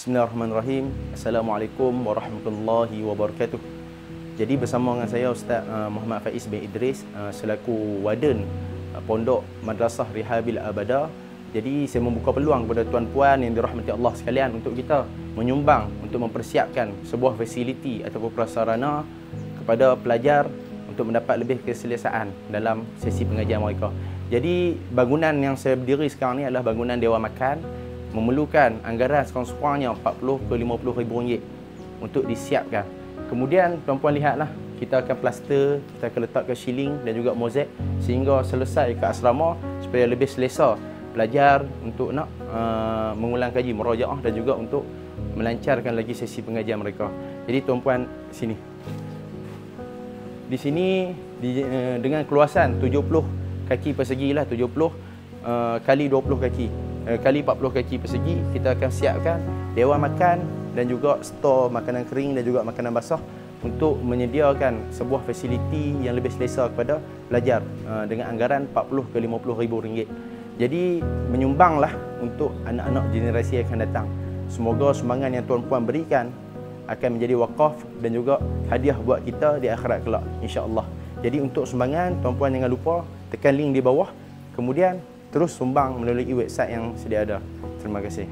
Bismillahirrahmanirrahim. Assalamualaikum warahmatullahi wabarakatuh. Jadi bersama dengan saya Ustaz Muhammad Faiz bin Idris selaku warden Pondok Madrasah Rihabil Abada. Jadi saya membuka peluang kepada tuan-puan yang dirahmati Allah sekalian untuk kita menyumbang untuk mempersiapkan sebuah fasiliti ataupun prasarana kepada pelajar untuk mendapat lebih keselesaan dalam sesi pengajian mereka. Jadi bangunan yang saya berdiri sekarang ni adalah bangunan Dewan Makan, memerlukan anggaran sekurang-kurangnya 40 ke 50 ribu ringgit untuk disiapkan. Kemudian tuan-puan lihatlah, kita akan plaster, kita akan letakkan shieling dan juga mozaik sehingga selesai ke asrama supaya lebih selesa pelajar untuk nak mengulang kaji murajaah dan juga untuk melancarkan lagi sesi pengajian mereka. Jadi tuan-puan sini. Di sini dengan keluasan 70 kaki persegi lah, 70 kali 20 kaki. Kali 40 kaki persegi, kita akan siapkan dewan makan dan juga stor makanan kering dan juga makanan basah untuk menyediakan sebuah fasiliti yang lebih selesa kepada pelajar dengan anggaran 40 ke 50 ribu ringgit. Jadi menyumbanglah untuk anak-anak generasi yang akan datang. Semoga sumbangan yang tuan-puan berikan akan menjadi wakaf dan juga hadiah buat kita di akhirat kelak, insya-Allah. Jadi untuk sumbangan, tuan-puan jangan lupa tekan link di bawah, kemudian terus sumbang melalui website yang sedia ada. Terima kasih.